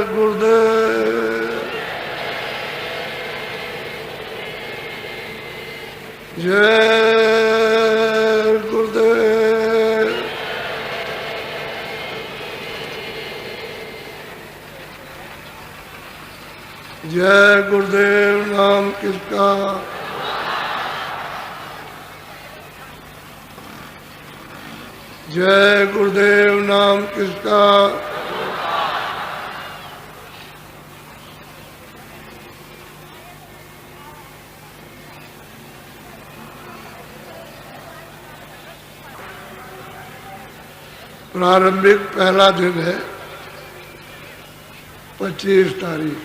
गुरुदेव, जय गुरुदेव। जय गुरुदेव नाम किसका, जय गुरुदेव नाम किसका। प्रारंभिक पहला दिन है 25 तारीख।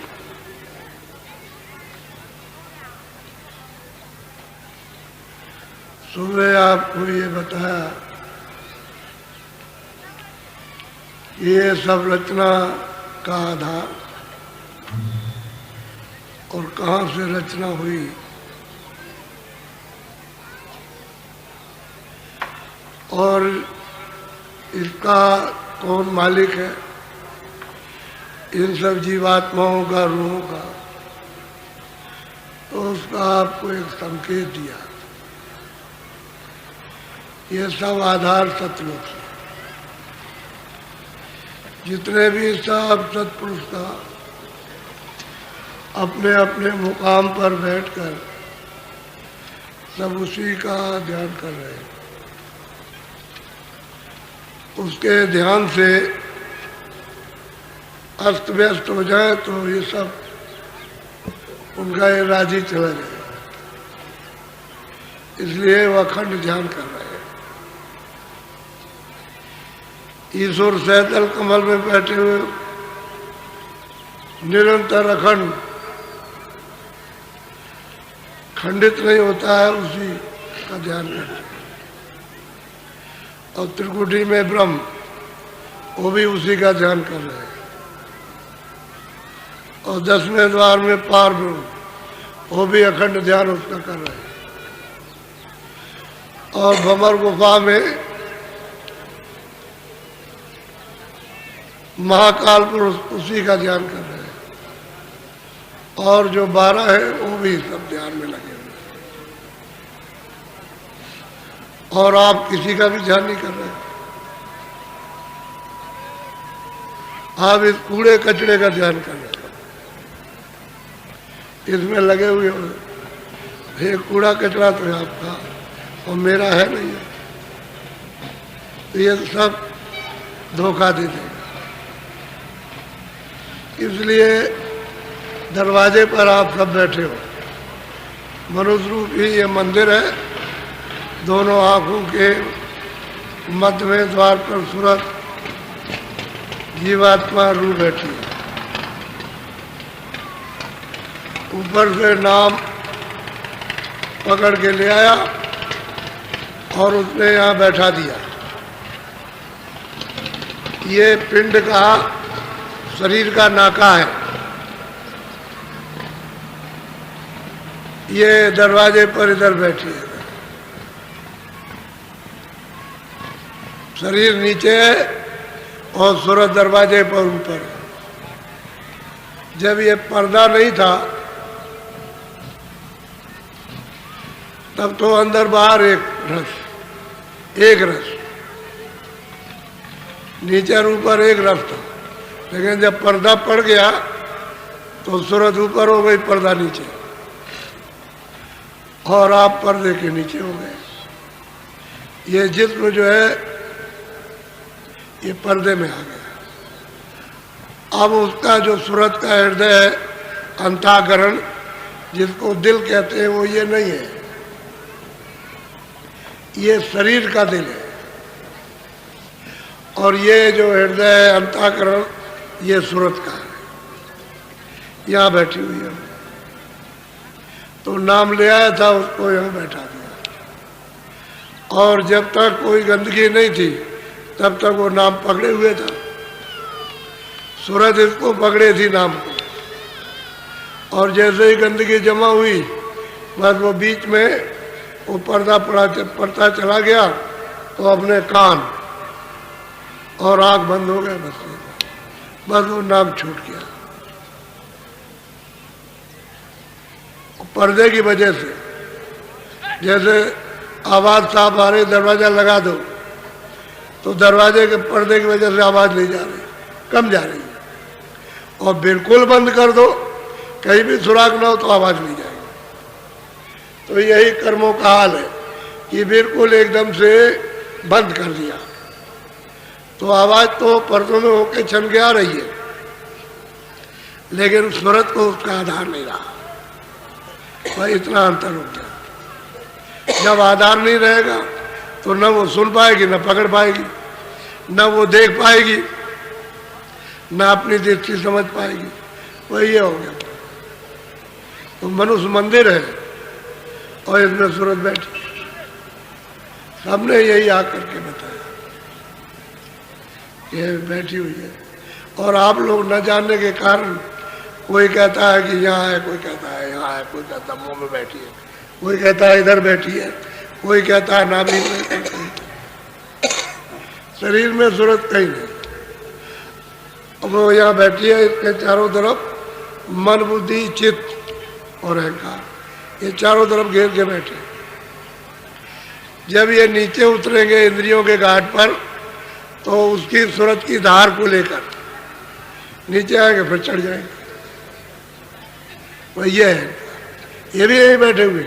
सुबह आपको ये बताया ये सब रचना का आधार और कहाँ से रचना हुई, और इसका कौन मालिक है, इन सब जीवात्माओं का, रूहों का, तो उसका आपको एक संकेत दिया। ये सब आधार सतलोक से, जितने भी सब सत्पुरुष का अपने अपने मुकाम पर बैठकर सब उसी का ध्यान कर रहे हैं। उसके ध्यान से अस्त व्यस्त हो जाए तो ये सब उनका ये राजी चला जाए, इसलिए वह अखंड ध्यान कर रहे हैं। ईश्वर सैतल कमल में बैठे हुए निरंतर अखंड खंडित नहीं होता है, उसी का ध्यान करते हैं। और त्रिकुटी में ब्रह्म, वो भी उसी का ध्यान कर रहे हैं। और 10वें द्वार में पार ब्रह्म, वो भी अखंड ध्यान उसका कर रहे हैं। और भंवर गुफा में महाकाल पुरुष उसी का ध्यान कर रहे हैं। और जो 12 है वो भी सब ध्यान में लगे हुए हैं। और आप किसी का भी ध्यान नहीं कर रहे, आप इस कूड़े कचड़े का ध्यान कर रहे हैं, इसमें लगे हुए हो। ये कूड़ा कचरा तो है आपका और मेरा है नहीं है, तो ये सब धोखा दे देगा। इसलिए दरवाजे पर आप सब बैठे हो। मनुष्य रूप ही ये मंदिर है, दोनों आँखों के मध्य में द्वार पर सूरत जीवात्मा रू बैठी है। ऊपर से नाम पकड़ के ले आया और उसने यहाँ बैठा दिया। ये पिंड का, शरीर का नाका है। ये दरवाजे पर इधर बैठी है, शरीर नीचे है और सूरत दरवाजे पर ऊपर। जब ये पर्दा नहीं था तब तो अंदर बाहर एक रस, नीचे और ऊपर एक रस था। लेकिन जब पर्दा पड़ गया तो सूरत ऊपर हो गई, पर्दा नीचे, और आप पर्दे के नीचे हो गए। ये जिस्म जो है ये पर्दे में आ गया। अब उसका जो सूरत का हृदय है, अंतःकरण, जिसको दिल कहते हैं, वो ये नहीं है, ये शरीर का दिल है। और ये जो हृदय है, अंतःकरण, ये सूरत का है। यहाँ बैठी हुई है, तो नाम ले आया था, उसको यहाँ बैठा दिया। और जब तक कोई गंदगी नहीं थी तब तक वो नाम पकड़े हुए था। सूरत इसको पकड़े थी नाम को, और जैसे ही गंदगी जमा हुई बस वो बीच में वो पर्दा पड़ता चला गया, तो अपने कान और आँख बंद हो गए। बस बस वो नाम छूट गया। पर्दे की वजह से, जैसे आवाज साफ आ रही, दरवाजा लगा दो तो दरवाजे के पर्दे की वजह से आवाज नहीं जा रही, कम जा रही है, और बिल्कुल बंद कर दो, कहीं भी सुराग ना हो तो आवाज नहीं जाएगी। तो यही कर्मों का हाल है कि बिल्कुल एकदम से बंद कर दिया तो आवाज तो पर्दों में होके छन के आ रही है, लेकिन स्मृत को उसका आधार नहीं रहा। भाई इतना अंतर हो गया। जब आधार नहीं रहेगा तो न वो सुन पाएगी, न पकड़ पाएगी, न वो देख पाएगी, न अपनी दृष्टि समझ पाएगी। वही ये हो गया। तो मनुष्य मंदिर है और इसमें सूरत बैठी। सबने यही आकर के बताया ये बैठी हुई है। और आप लोग न जानने के कारण कोई कहता है कि यहाँ है, कोई कहता है यहाँ है, कोई कहता है मुंह में बैठी है, कोई कहता है इधर बैठी है, कोई कहता है नाभि में, शरीर में सूरत कहीं नहीं। अब वो यहाँ बैठी है, इसके चारों तरफ मन, बुद्धि, चित्त और अहंकार, ये चारों तरफ घेर के बैठे। जब ये नीचे उतरेंगे इंद्रियों के घाट पर तो उसकी सूरत की धार को लेकर नीचे आएंगे, फिर चढ़ जाएंगे। वही ये है, ये भी यही बैठे हुए,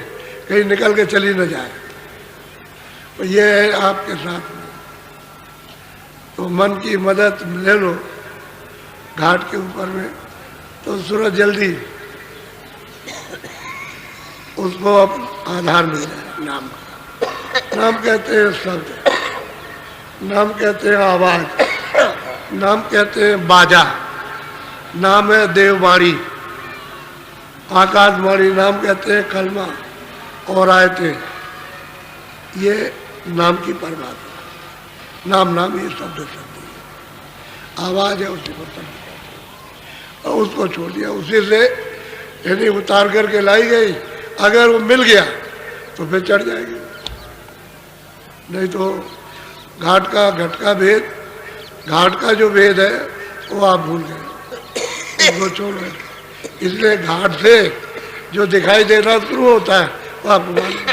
कहीं निकल के चली न जाए। तो ये है आपके साथ में। तो मन की मदद ले लो घाट के ऊपर में, तो सूरज जल्दी उसको अब आधार मिल जाए। नाम का नाम कहते हैं शब्द, नाम कहते हैं आवाज, नाम कहते हैं बाजा, नाम है देववाणी, आकाशवाणी, नाम कहते हैं कलमा और आयतें। ये नाम की परमात्मा। नाम नाम ये शब्द शब्द है, आवाज है, उसी को शब्द कहते हैं। और उसको छोड़ दिया, उसी से यानी उतार करके लाई गई। अगर वो मिल गया तो फिर चढ़ जाएगी, नहीं तो घाट का घट का भेद, घाट का जो भेद है वो आप भूल गए, उसको छोड़ गए। इसलिए घाट से जो दिखाई देना शुरू होता है वो आपको मालूम।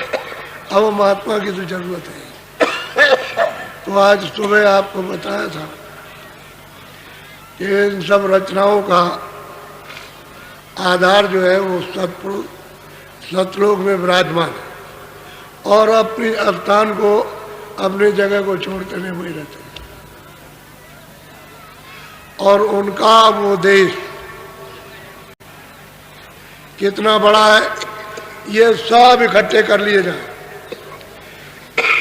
अब महात्मा की तो जरूरत है। तो आज सुबह आपको बताया था कि इन सब रचनाओं का आधार जो है वो सतपुरुष सतलोक में विराजमान है और अपनी स्थान को, अपनी जगह को छोड़ते नहीं वही रहते। और उनका वो देश कितना बड़ा है, ये सब इकट्ठे कर लिए जाए।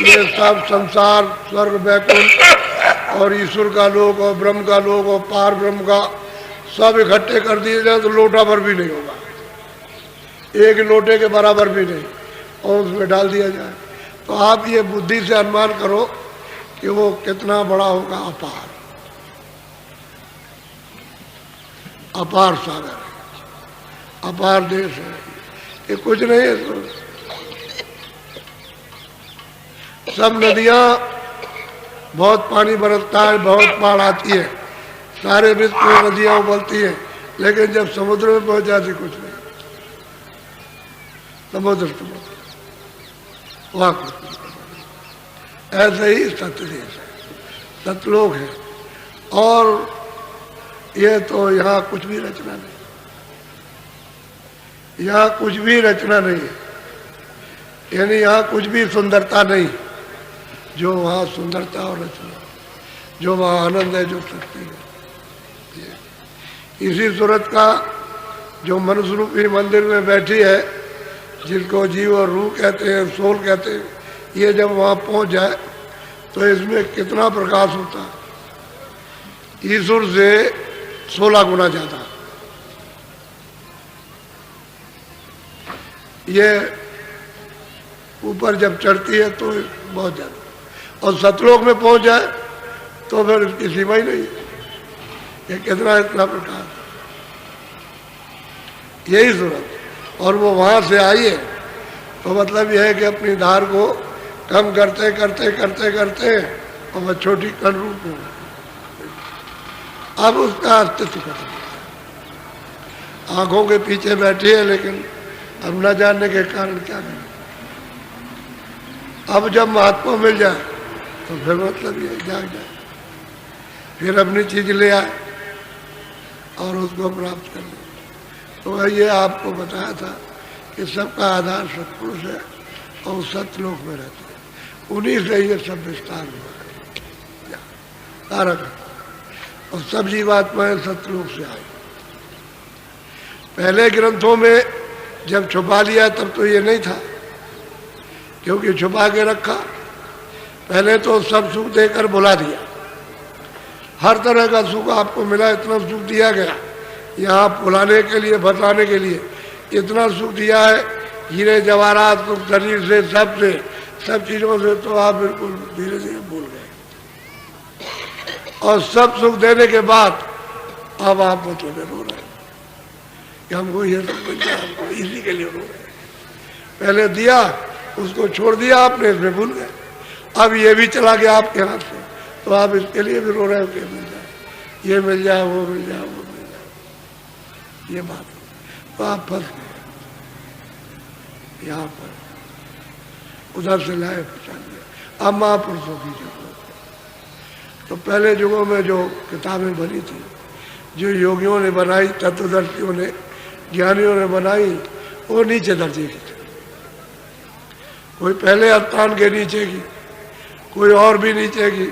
ये सब संसार, स्वर्ग, वैकुंठ और ईश्वर का लोक और ब्रह्म का लोक और पार ब्रह्म का सब इकट्ठे कर दिए जाए तो लोटा भर भी नहीं होगा, एक लोटे के बराबर भी नहीं, और उसमें डाल दिया जाए तो आप ये बुद्धि से अनुमान करो कि वो कितना बड़ा होगा। अपार अपार सागर है, अपार देश है, ये कुछ नहीं है। तो सब नदियां, बहुत पानी बरसता है, बहुत बाढ़ आती है, सारे विश्व में नदियां उबलती हैं, लेकिन जब समुद्र में पहुंच जाती कुछ नहीं। समुद्र वहां कुछ नहीं। ऐसे ही सत्य देश है, सतलोक है। और ये तो यहाँ कुछ भी रचना नहीं, यहाँ कुछ भी रचना नहीं है, यानी यहाँ कुछ भी सुंदरता नहीं। जो वहाँ सुंदरता और रचना, जो वहाँ आनंद है, जो शक्ति है, इसी सूरत का जो मनुष्य रूपी मंदिर में बैठी है, जिसको जीव और रूह कहते हैं, सोल कहते हैं, ये जब वहाँ पहुँच जाए तो इसमें कितना प्रकाश होता है, ईश्वर से 16 गुना ज़्यादा। ये ऊपर जब चढ़ती है तो बहुत ज़्यादा, और सतलोक में पहुँच जाए तो फिर इसकी सीमा ही नहीं है। ये कितना इतना प्रकाश, यही सूरत। और वो वहाँ से आई है तो मतलब यह है कि अपनी धार को कम करते करते करते करते और वह छोटी कण रूप हो। अब उसका अस्तित्व खत्म हो गया। आंखों के पीछे बैठी है, लेकिन अब न जानने के कारण क्या करें। अब जब महात्मा मिल जाए तो फिर मतलब ये जाग जाए, फिर अपनी चीज ले आए और उसको प्राप्त कर ले। तो ये आपको बताया था कि सबका आधार सत्पुरुष है और सतलोक में रहते हैं, उन्हीं से ये सब विस्तार हुआ है तारक। और सब जीवात्माएं सतलोक से आई। पहले ग्रंथों में जब छुपा लिया तब तो ये नहीं था, क्योंकि छुपा के रखा। पहले तो सब सुख देकर बुला दिया, हर तरह का सुख आपको मिला, इतना सुख दिया गया यहाँ बुलाने के लिए, बताने के लिए इतना सुख दिया है, हीरे जवाहरात सुख शरीर से, सब चीज़ों से तो आप बिल्कुल धीरे धीरे भूल गए। और सब सुख देने के बाद अब आप मतलब रो रहे हैं कि हमको ये सब मिल गया, हमको इसी के लिए रो रहे हैं। पहले दिया, उसको छोड़ दिया आपने, इसमें भूल गए। अब ये भी चला गया आपके हाथ से, तो आप इसके लिए भी रो रहे हो कि मिल जाए, ये मिल जाए, वो मिल जाए, वो मिल जाए, ये बात। तो आप फंस गए यहाँ पर, उधर से लाए पहचान लिया। अब महापुरुषों की जरूरत है। तो पहले युगों में जो किताबें बनी थी, जो योगियों ने बनाई, तत्वदर्शियों ने, ज्ञानियों ने बनाई, वो नीचे दर्जे की थी। कोई पहले स्थान के नीचे की, कोई और भी नीचे की,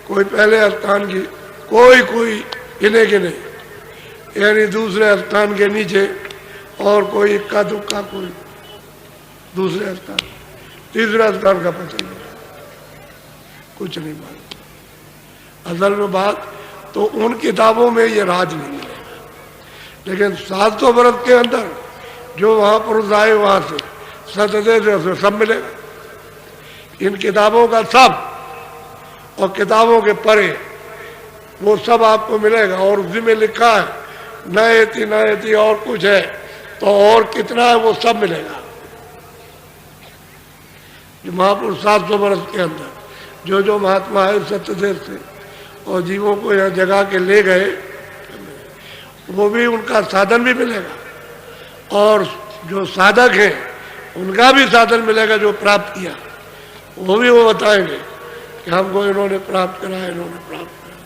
कोई पहले स्थान की, कोई गिने गिने, यानी दूसरे स्थान के नीचे, और कोई इक्का दुक्का, कोई दूसरे स्थान, तीसरा स्थान का पता नहीं, कुछ नहीं मालूम। असल में बात तो उन किताबों में ये राज नहीं मिलेगा, लेकिन 700 वर्ष के अंदर जो महापुरुष आए वहां से सतदेव से सब मिलेगा। इन किताबों का सब और किताबों के परे वो सब आपको मिलेगा। और उसी में लिखा है नयति और कुछ है तो और कितना है वो सब मिलेगा। जो महापुरुष 700 वर्ष के अंदर जो महात्मा है सत्यदेव से और जीवों को यहाँ जगा के ले गए, वो भी उनका साधन भी मिलेगा, और जो साधक है उनका भी साधन मिलेगा, जो प्राप्त किया वो भी वो बताएंगे कि हमको इन्होंने प्राप्त करा, इन्होंने प्राप्त करा।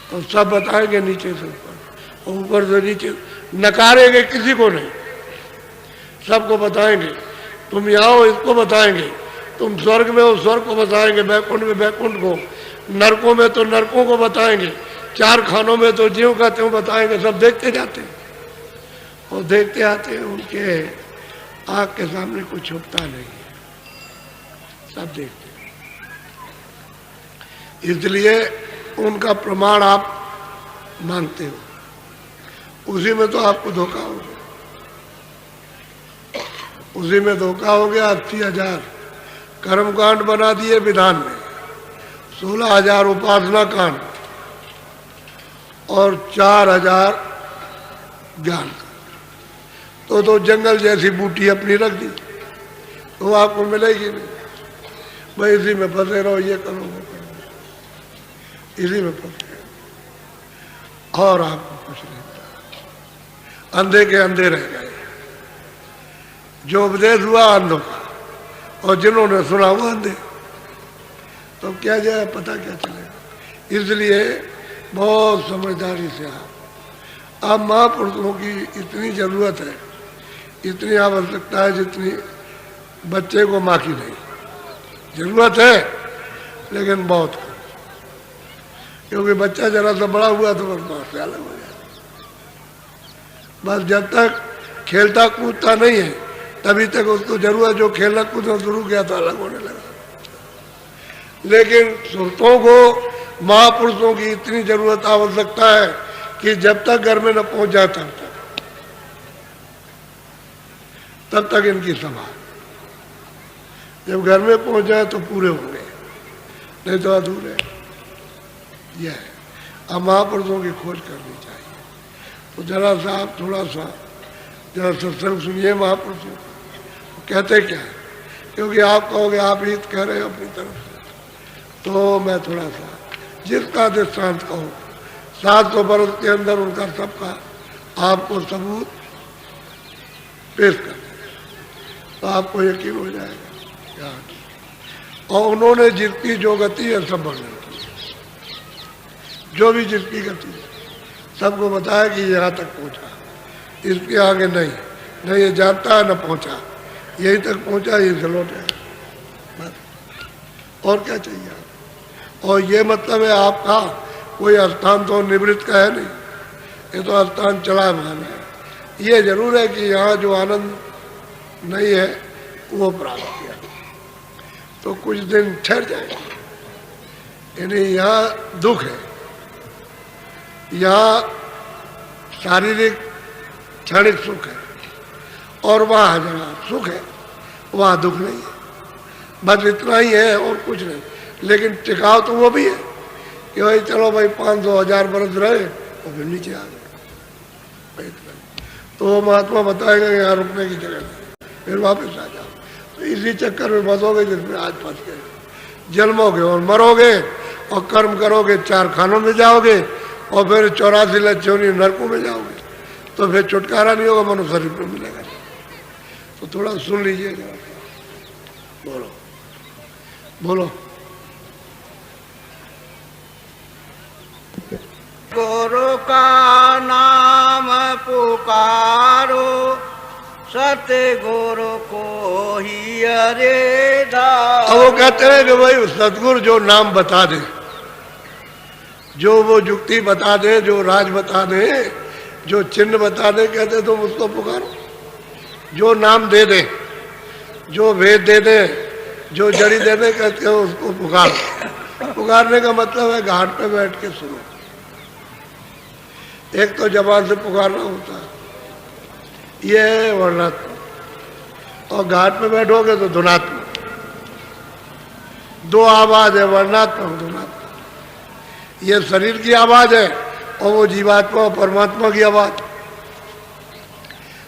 तो सब बताएंगे नीचे से ऊपर, और ऊपर से नीचे, नकारेंगे किसी को नहीं, सबको बताएंगे। तुम यहाँ हो इसको बताएंगे, तुम स्वर्ग में हो स्वर्ग को बताएंगे, बैकुंठ में बैकुंठ को, नरकों में तो नरकों को बताएंगे, 4 खानों में तो ज्यों का त्यों बताएंगे। सब देखते जाते हैं और देखते आते हैं, उनके आँख के सामने कुछ छुपता नहीं है, सब देखते हैं। इसलिए उनका प्रमाण आप मांगते हो, उसी में तो आपको धोखा हो गया, उसी में धोखा हो गया। 80,000 कर्मकांड बना दिए विधान में, 16,000 उपासना कांड और 4,000 ज्ञान का। तो जंगल जैसी बूटी अपनी रख दी, तो आपको मिलेगी नहीं। भाई इसी में फंसे रहो, ये करो वो करो, इसी में फंसे और आपको कुछ नहीं मिला। अंधे के अंधे रह गए, जो उपदेश हुआ अंधों का, और जिन्होंने सुना वो अंधे। तो क्या जाए, पता क्या चलेगा। इसलिए बहुत समझदारी से आप महापुरुषों की इतनी जरूरत है, इतनी आवश्यकता है जितनी बच्चे को माँ की नहीं। जरूरत है लेकिन बहुत कम, क्योंकि बच्चा जरा सा बड़ा हुआ तो बस माँ से अलग हो जाता। बस जब तक खेलता कूदता नहीं है तभी तक उसको जरूरत, जो खेलना कूदना शुरू किया तो अलग होने लगा। लेकिन सुरतों को महापुरुषों की इतनी जरूरत आवश्यकता है कि जब तक घर में न पहुंच जाए तब तक इनकी संभाल, जब घर में पहुंच जाए तो पूरे होंगे, नहीं तो अधूरे। यह है, अब महापुरुषों की खोज करनी चाहिए। तो जरा सा आप थोड़ा सा जरा सत्संग सुनिए महापुरुषों, कहते क्या है, क्योंकि आप कहोगे आप हित कह रहे हो अपनी तरफ से, तो मैं थोड़ा सा जिसका दृष्टांत कहूँ 700 बरस के अंदर उनका सबका आपको सबूत पेश कर देगा तो आपको यकीन हो जाएगा। और उन्होंने जिसकी जो गति है सब वर्णन की, जो भी जिसकी गति सबको बताया कि यहाँ तक पहुँचा, इसके आगे नहीं, न ये जानता है न पहुँचा, यहीं तक पहुँचा, यहीं से लौटे बस। और क्या चाहिए? और ये मतलब है आपका कोई स्थान तो निवृत्त का है नहीं, ये तो स्थान चला माना है। ये जरूर है कि यहाँ जो आनंद नहीं है वो प्राप्त किया तो कुछ दिन ठहर जाएगा। यानी यहाँ दुख है, यहाँ शारीरिक क्षणिक सुख है, और वहाँ जहाँ सुख है वहाँ दुख नहीं है, बस इतना ही है और कुछ नहीं। लेकिन टिकाव तो वो भी है कि भाई चलो भाई 500-1000 बरस रहे और फिर नीचे आ गए, तो वो महात्मा बताएगा यहाँ रुकने की जगह नहीं, फिर वापस आ जाओ। तो इसी चक्कर में फंसोगे जिसमें आज फंस गए, जन्मोगे और मरोगे और कर्म करोगे, 4 खानों में जाओगे और फिर 84 लक्षणीय नरकों में जाओगे, तो फिर छुटकारा नहीं होगा, मनुष्य शरीर में मिलेगा। तो थोड़ा सुन लीजिए जरा, बोलो बोलो। गुरु का नाम पुकारो, सतगुरु को ही अरे दारो। अब वो कहते हैं कि भाई सतगुरु जो नाम बता दे, जो वो युक्ति बता दे, जो राज बता दे, जो चिन्ह बता दे, कहते तुम उसको पुकारो। जो नाम दे दे, जो भेद दे दे, जो जड़ी दे दे, कहते हो उसको पुकारो। पुकारने का मतलब है घाट पे बैठ के सुनो। एक तो जबान से पुकारना होता है, ये है वर्णात्मक, और घाट पे बैठोगे तो धुनात्मक। 2 आवाज है, वर्णात्मक धुनात्मक। ये शरीर की आवाज है और वो जीवात्मा और परमात्मा की आवाज।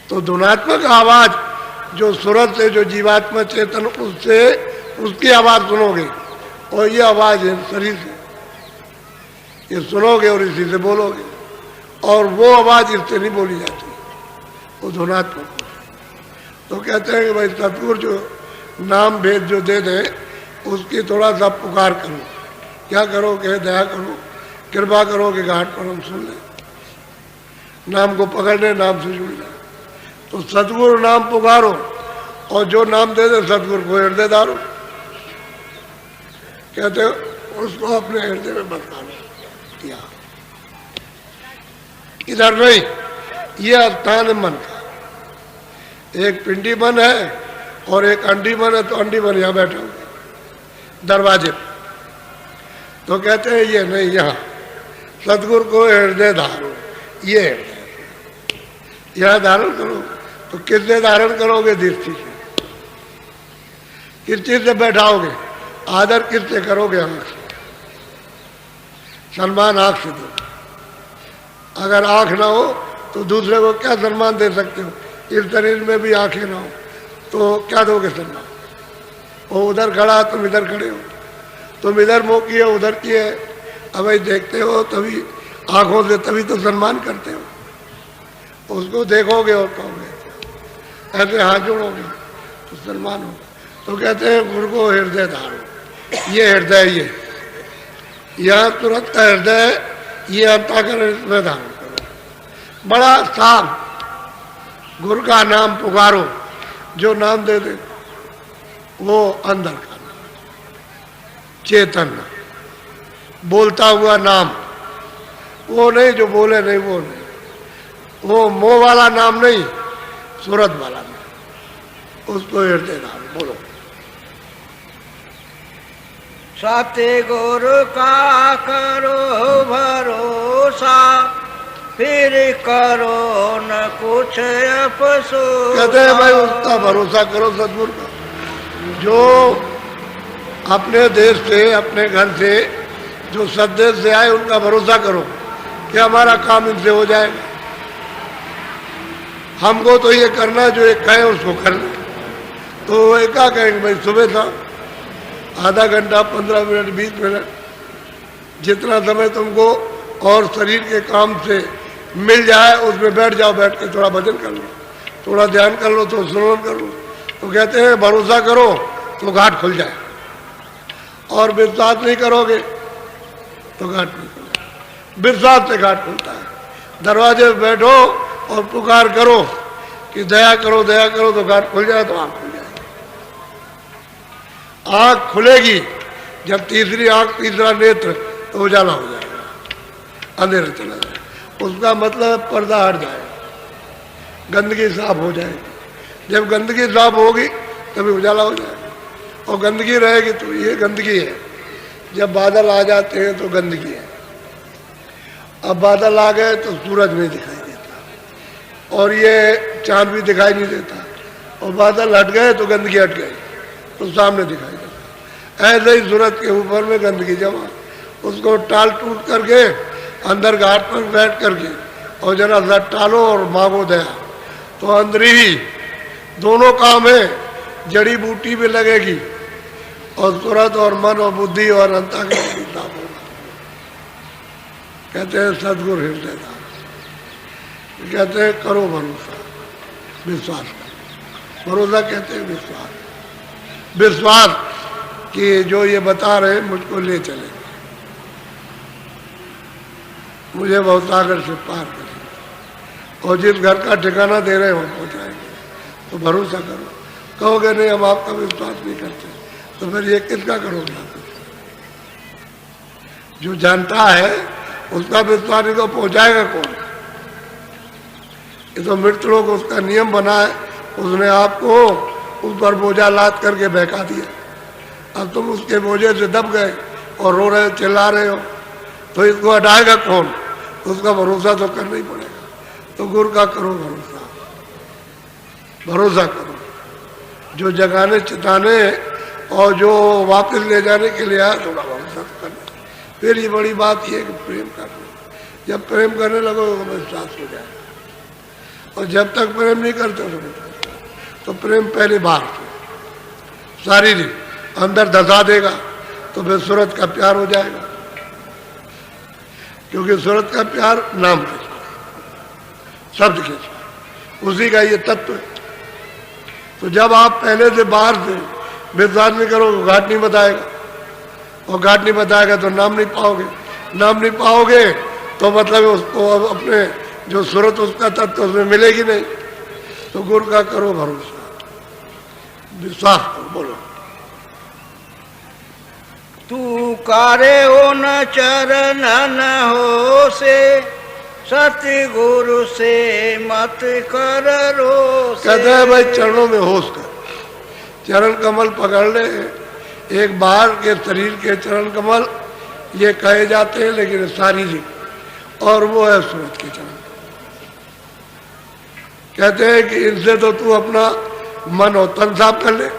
तो धुनात्मक आवाज जो सूरत से, जो जीवात्मा चेतन, उससे उसकी आवाज सुनोगे, और ये आवाज है शरीर से, ये सुनोगे और इसी से बोलोगे। और वो आवाज इससे नहीं बोली जाती, वो धुनात्मक। तो कहते हैं कि भाई सतगुरु जो नाम भेद जो दे दे, उसकी थोड़ा सा पुकार करो। क्या करो कि दया करो, कृपा करो कि घाट पर हम सुन लें, नाम को पकड़ लें, नाम से जुड़ लें। तो सतगुरु नाम पुकारो, और जो नाम दे दे सतगुरु को हृदय धारो। कहते उसको अपने हृदय में बसा लो। या इधर नहीं, ये स्थान है मन का। एक पिंडी मन है और एक अंडी मन है, तो अंडी मन यहाँ बैठे होंगे दरवाजे पर। तो कहते हैं ये नहीं, यहाँ सतगुरु को हृदय धारो, ये हृदय यहाँ धारण करो। तो किससे धारण करोगे? दृष्टि से। किस चीज से बैठाओगे? आदर किससे करोगे? आंख से। सम्मान आंख से दो। अगर आंख ना हो तो दूसरे को क्या सम्मान दे सकते हो? इस शरीर में भी आंखें ना हो तो क्या दोगे सम्मान? वो उधर खड़ा, तुम इधर खड़े हो, तुम इधर मुंह किए, उधर किए, अब देखते हो तभी आंखों से, तभी तो सम्मान करते हो। उसको देखोगे और कहोगे, ऐसे हाथ जोड़ोगे तो सम्मान होगा। तो कहते हैं गुरु को हृदय धारो, ये हृदय, ये यहाँ तुरंत का हृदय, ये अंतःकरण, इसमें धारण करो। बड़ा साफ गुरु का नाम पुकारो। जो नाम दे दे वो अंदर का नाम, चेतन नाम, बोलता हुआ नाम, वो नहीं जो बोले नहीं, वो नहीं, वो मोह वाला नाम नहीं, सूरत वाला नाम, उसको हृदय धारो। बोलो। सतगुरु का करो भरोसा, फिर करो न कुछ अफसोस। कहते हैं भाई उसका भरोसा करो, सतगुरु का। जो अपने देश से, अपने घर से, जो सदेश से आए, उनका भरोसा करो कि हमारा काम इनसे हो जाएगा। हमको तो ये करना, जो एक कहे उसको करना। तो एक क्या कहेंगे भाई, सुबह था आधा घंटा, 15 मिनट, 20 मिनट, जितना समय तुमको और शरीर के काम से मिल जाए उसमें बैठ जाओ, बैठ के थोड़ा भजन कर लो, थोड़ा ध्यान कर लो, तो स्मरण कर लो। तो कहते हैं भरोसा करो तो घाट खुल जाए, और विश्वास नहीं करोगे तो घाट नहीं खुलेगा। विश्वास से घाट खुलता है। दरवाजे पे बैठो और पुकार करो कि दया करो दया करो, तो घाट खुल जाए तो आँख खुल जाएगी। आँख खुलेगी जब तीसरी आँख, तीसरा नेत्र, तो उजाला हो जाएगा, अंधेरा चला जाएगा। उसका मतलब पर्दा हट जाएगा, गंदगी साफ हो जाएगी। जब गंदगी साफ होगी तभी उजाला हो जाएगा। और गंदगी रहेगी तो ये गंदगी है। जब बादल आ जाते हैं तो गंदगी है। अब बादल आ गए तो सूरज नहीं दिखाई देता, और ये चांद भी दिखाई नहीं देता, और बादल हट गए तो गंदगी हट गई, तो सामने दिखाई देता। ऐसे ही सूरज के ऊपर में गंदगी जमा, उसको टाल टूट करके अंदर घाट पर बैठ करके और जरा सा टालो और मांगो दया, तो अंदर ही दोनों काम है। जड़ी बूटी भी लगेगी और सूरत और मन और बुद्धि और अंतःकरण भी साफ होगा। कहते हैं सदगुरु हृदयदास, कहते हैं करो भरोसा, विश्वास करो। भरोसा कहते हैं विश्वास, विश्वास कि जो ये बता रहे मुझको ले चले, मुझे बहुत सागर से पार करें, और जिस घर का ठिकाना दे रहे हैं वहाँ पहुँचाएंगे। तो भरोसा करो। कहोगे नहीं हम आपका विश्वास नहीं करते, तो फिर ये किसका करोगे आप? जो जानता है उसका विश्वास को पहुंचाएगा कौन? ये तो मृत लोग उसका नियम बना है, उसने आपको उस पर बोझा लाद करके बहका दिया। अब तुम उसके बोझे से दब गए और रो रहे हो, चिल्ला रहे हो, तो इसको हटाएगा कौन? उसका भरोसा तो करना ही पड़ेगा। तो गुरु का करो भरोसा, भरोसा करो। जो जगाने चिताने और जो वापस ले जाने के लिए आया, थोड़ा भरोसा करना। फिर ये बड़ी बात ये कि प्रेम करना। जब प्रेम करने लगोगे तो विश्वास हो जाएगा, और जब तक प्रेम नहीं करते तो प्रेम पहले बाहर से शारीरिक अंदर धसा देगा, तो फिर सूरत का प्यार हो जाएगा। क्योंकि सूरत का प्यार नाम के साथ, शब्द के साथ, उसी का ये तत्व है। तो जब आप पहले से बाहर से विश्वास नहीं करोगे, घाट नहीं बताएगा, और घाट नहीं बताएगा तो नाम नहीं पाओगे। नाम नहीं पाओगे तो मतलब उसको अपने जो सूरत उसका तत्व उसमें मिलेगी नहीं। तो गुरु का करो भरोसा, विश्वास करो। बोलो तू कारे हो न चरण न हो से, सतगुरु से मत कर रो से। कहते हैं भाई चरणों में होश कर, चरण कमल पकड़ ले। एक बाहर के शरीर के चरण कमल ये कहे जाते हैं, लेकिन शारीरिक, और वो है सूरत के चरण। कहते हैं कि इनसे तो तू अपना मन और तन साफ कर ले,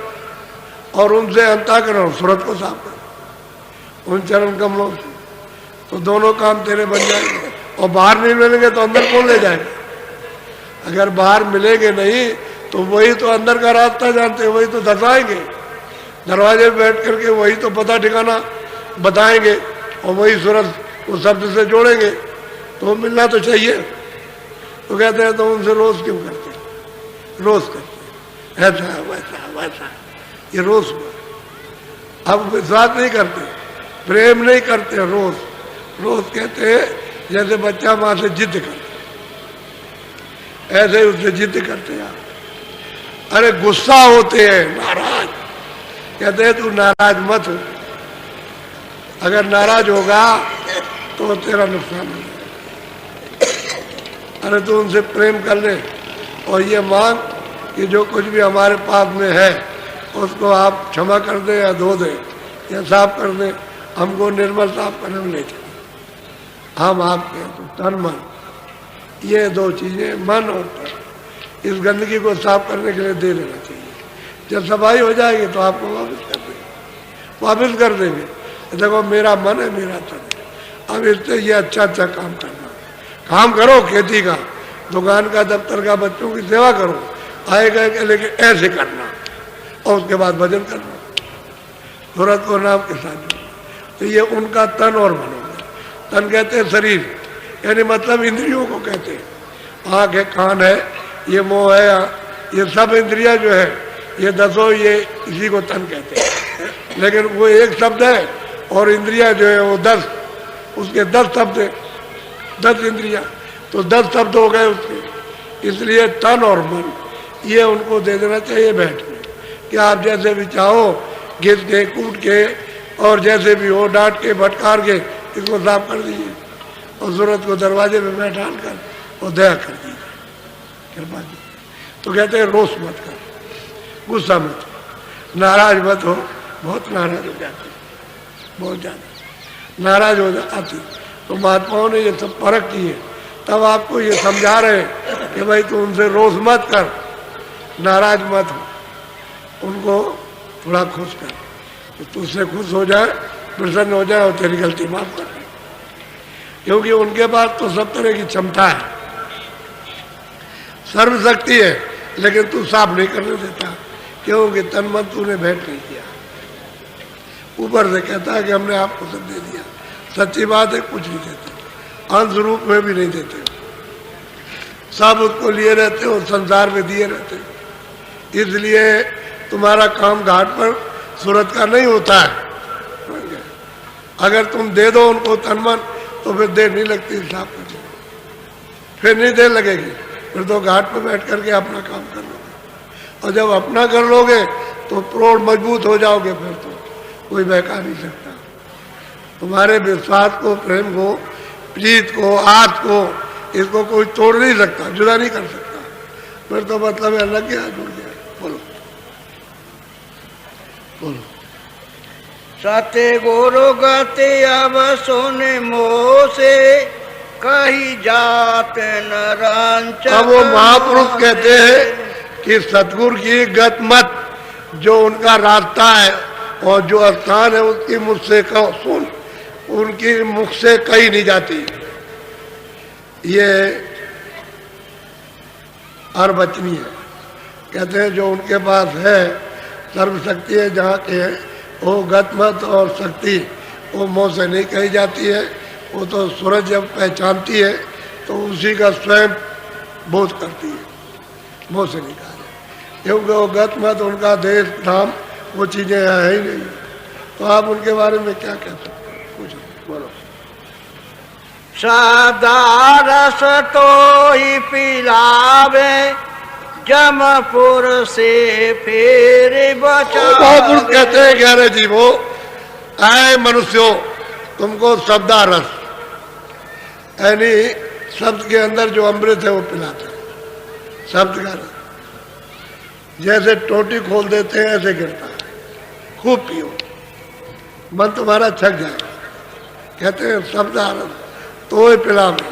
और उनसे अंतःकरण और सूरत को साफ कर, उन चरण कमलों से, तो दोनों काम तेरे बन जाएंगे। और बाहर नहीं मिलेंगे तो अंदर कौन ले जाएगा? अगर बाहर मिलेंगे नहीं तो वही तो अंदर का रास्ता जानते हैं, वही तो दर्शाएंगे। दरवाजे पे बैठ करके वही तो पता ठिकाना बताएंगे, और वही सूरत उस शब्द से जोड़ेंगे, तो मिलना तो चाहिए। तो कहते हैं तो उनसे रोज क्यों करते? रोज करते, ऐसा वैसा वैसा, ये रोज। अब विश्वास नहीं करते, प्रेम नहीं करते, रोज रोज कहते हैं। जैसे बच्चा माँ से जिद करते, ऐसे ही उससे जिद करते हैं। अरे गुस्सा होते हैं, नाराज, कहते हैं तू नाराज मत हो। अगर नाराज होगा तो तेरा नुकसान हो जाएगा। अरे तू उनसे प्रेम कर ले, और ये मांग कि जो कुछ भी हमारे पास में है उसको आप क्षमा कर दें, या धो दें, या साफ कर दें। हमको निर्मल साफ करने में ले चले। हम आपके तो तन मन, ये दो चीजें, मन और तन, इस गंदगी को साफ करने के लिए दे देना चाहिए। जब सफाई हो जाएगी तो आपको वापस कर देंगे, वापस कर देंगे। देखो मेरा मन है, मेरा तन है, अब इससे ये अच्छा काम करना। काम करो, खेती का, दुकान का, दफ्तर का, बच्चों की सेवा करो, आएगा लेकिन ऐसे करना, और उसके बाद भजन करना, सूरत को नाम के साथ। तो ये उनका तन और मन हो गया। तन कहते हैं शरीर, यानी मतलब इंद्रियों को कहते हैं। आँख है, कान है, ये मुंह है, ये सब इंद्रियां जो है, ये 10 ये इसी को तन कहते हैं। लेकिन वो एक शब्द है और इंद्रियां जो है वो 10, उसके 10 शब्द है, 10 इंद्रियां, तो 10 शब्द हो गए उसके। इसलिए तन और मन ये उनको दे देना चाहिए बैठ में, कि आप जैसे भी चाहो घिस के, कूट के और जैसे भी हो डांट के, भटकार के इसको साफ कर दीजिए और जरूरत को दरवाजे में बैठा कर और दया कर दीजिए, कृपा की। तो कहते हैं रोष मत कर, गुस्सा मत हो, नाराज मत हो। बहुत नाराज हो जाते, बहुत ज्यादा नाराज हो जाती। तो महात्माओं ने ये सब परख की है, तब आपको ये समझा रहे हैं कि भाई तू उनसे रोष मत कर, नाराज मत हो, उनको थोड़ा खुश कर, तो तुझसे खुश हो जाए, प्रसन्न हो जाए और तेरी गलती माफ कर दे। क्योंकि उनके पास तो सब तरह की क्षमता है, सर्वशक्ति है, लेकिन तू साफ नहीं करने देता, क्योंकि तन मन तूने भेंट नहीं किया। ऊपर से कहता है कि हमने आपको सब दे दिया, सच्ची बात है कुछ नहीं देते, अंश रूप में भी नहीं देते, सब उसको लिए रहते हो, संसार में दिए रहते। इसलिए तुम्हारा काम घाट पर सूरत का नहीं होता है। अगर तुम दे दो उनको तन मन तो फिर देर नहीं लगती साफ करने, फिर नहीं देर लगेगी, फिर तो घाट पर बैठ करके अपना काम कर लोगे। और जब अपना कर लोगे तो प्रौढ़ मजबूत हो जाओगे, फिर तो कोई बहका नहीं सकता। तुम्हारे विश्वास को, प्रेम को, प्रीत को, आस को, इसको कोई तोड़ नहीं सकता, जुदा नहीं कर सकता। फिर तो मतलब है अलग गया, जुड़ गया। बोलो बोलो। सत्य गुरु गति अब सुन मोह से कही जात नरांच। अब वो महापुरुष कहते हैं कि सतगुरु की गत मत, जो उनका रास्ता है और जो स्थान है उसकी मुझसे कहो सुन, उनकी मुख से कही नहीं जाती। ये अर्वचनी है। कहते हैं जो उनके पास है सर्वशक्ति है, जहाँ के वो गत मत और शक्ति वो मुँह से नहीं कही जाती है। वो तो सूरज जब पहचानती है तो उसी का स्वयं बोध करती है, मुँह से नहीं कहा जाए, क्योंकि वो गत मत, उनका देश नाम, वो चीज़ें है ही नहीं। तो आप उनके बारे में क्या कह सकते हैं, कुछ बोलो। सदारस तो ही पिलावे, जमपुर से फिर बचावे। महापुरुष कहते हैं ग्यारह जीवो, आए मनुष्यों, तुमको शब्दारस यानी शब्द के अंदर जो अमृत है वो पिलाते हैं। शब्द का रस जैसे टोटी खोल देते हैं ऐसे गिरता है, खूब पियो, मन तुम्हारा छक जाएगा। कहते हैं शब्दारस तो ही पिलावे,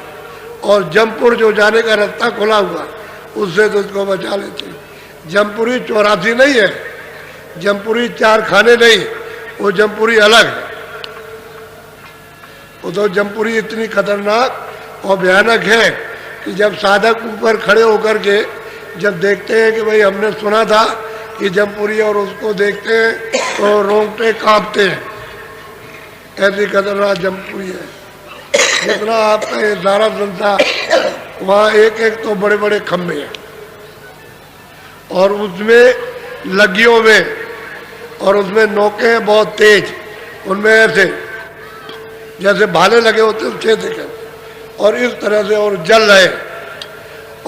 और जमपुर जो जाने का रास्ता खुला हुआ उससे तुझको बचा लेते। जमपुरी 84 नहीं है, जमपुरी 4 खाने नहीं, वो जमपुरी अलग है। वो तो जमपुरी इतनी खतरनाक और भयानक है कि जब साधक ऊपर खड़े होकर के जब देखते हैं कि भाई हमने सुना था कि जमपुरी, और उसको देखते हैं तो रोंगटे कांपते हैं, ऐसी खतरनाक जमपुरी है। जितना आपका ये सारा संसार, वहाँ एक एक तो बड़े बड़े खम्भे हैं, और उसमें लगियों में, और उसमें नोके हैं बहुत तेज, उनमें ऐसे जैसे भाले लगे होते हैं छेद के, और इस तरह से और जल रहे,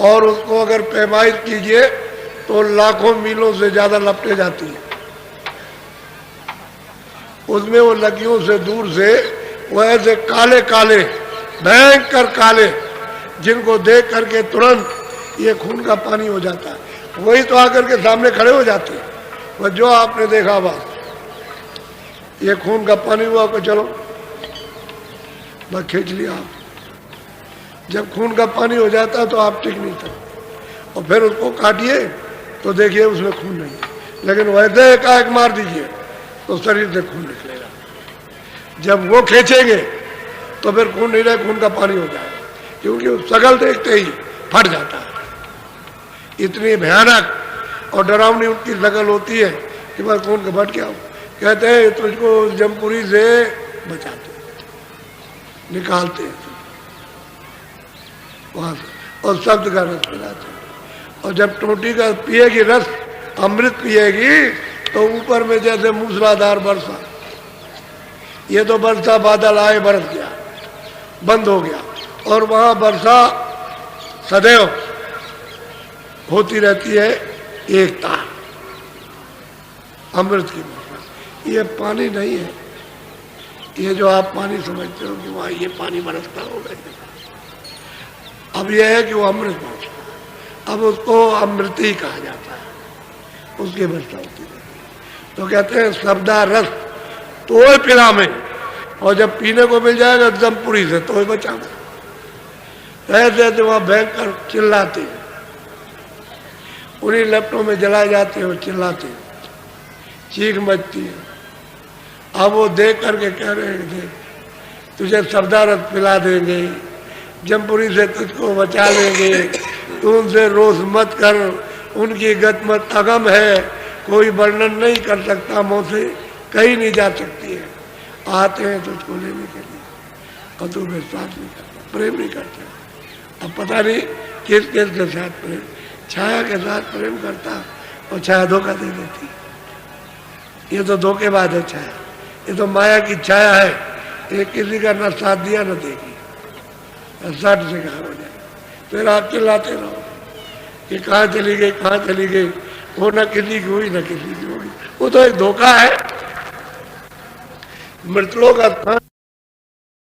और उसको अगर पैमाइश कीजिए तो लाखों मीलों से ज्यादा लपटे जाती है। उसमें वो लगियों से दूर से वो ऐसे काले काले भयंकर काले, जिनको देख करके तुरंत ये खून का पानी हो जाता है, वही तो आकर के सामने खड़े हो जाते हैं। वह जो आपने देखा बस ये खून का पानी हुआ को चलो बस खींच लिया आप। जब खून का पानी हो जाता है तो आप टिक नहीं सकते, और फिर उसको काटिए तो देखिए उसमें खून नहीं है, लेकिन वैसे एकाएक मार दीजिए तो शरीर से खून निकलेगा। जब वो खींचेंगे तो फिर खून नहीं रहे, खून का पानी हो जाएगा, क्योंकि वो शकल देखते ही फट जाता है। इतनी भयानक और डरावनी उनकी शकल होती है कि बस खून का फट गया हो। कहते हैं तुझको जमपुरी से बचाते, निकालते हैं वहां से और शब्द का रस पिलाते हैं। और जब टोटी का पिएगी रस, अमृत पिएगी, तो ऊपर में जैसे मूसलाधार वर्षा, ये तो वर्षा बादल आए बरस गया, बंद हो गया, और वहां वर्षा सदैव होती रहती है, एकता, अमृत की वर्षा। ये पानी नहीं है, ये जो आप पानी समझते हो कि वहां ये पानी बरसता होगा, अब यह है कि वो अमृत बरसता, अब उसको अमृत ही कहा जाता है, उसकी वर्षा होती है। तो कहते हैं शब्दा रस तो पिला में, और जब पीने को मिल जाएगा जमपुरी से तो बचा में, ऐसे ऐसे वहां भयंकर चिल्लाते हैं, उन्हीं लपटों में जलाए जाते हैं और चिल्लाते हैं, चीख मचती है। अब वो देख करके कह रहे थे तुझे शब्दा रस पिला देंगे, जमपुरी से तुझको बचा लेंगे, तू उनसे रोष मत कर, उनकी गत मत अगम है, कोई वर्णन नहीं कर सकता, मुँह से कहीं नहीं जा सकती है, आते हैं तुझको लेने के लिए और तू विश्वास नहीं करता, प्रेम नहीं करता। अब पता नहीं किस किस के साथ प्रेम, छाया के साथ प्रेम करता और छाया धोखा दे देती। ये तो धोखेबाज है छाया, ये तो माया की छाया है, ये किसी का न साथ दिया न देगी, सट से कहा हो जाए, फिर आप चिल्लाते रहो कि कहाँ चली गई, कहाँ चली गई, वो न किसी की हुई न किसी की होगी, वो तो एक धोखा है। मृतलोक का स्थान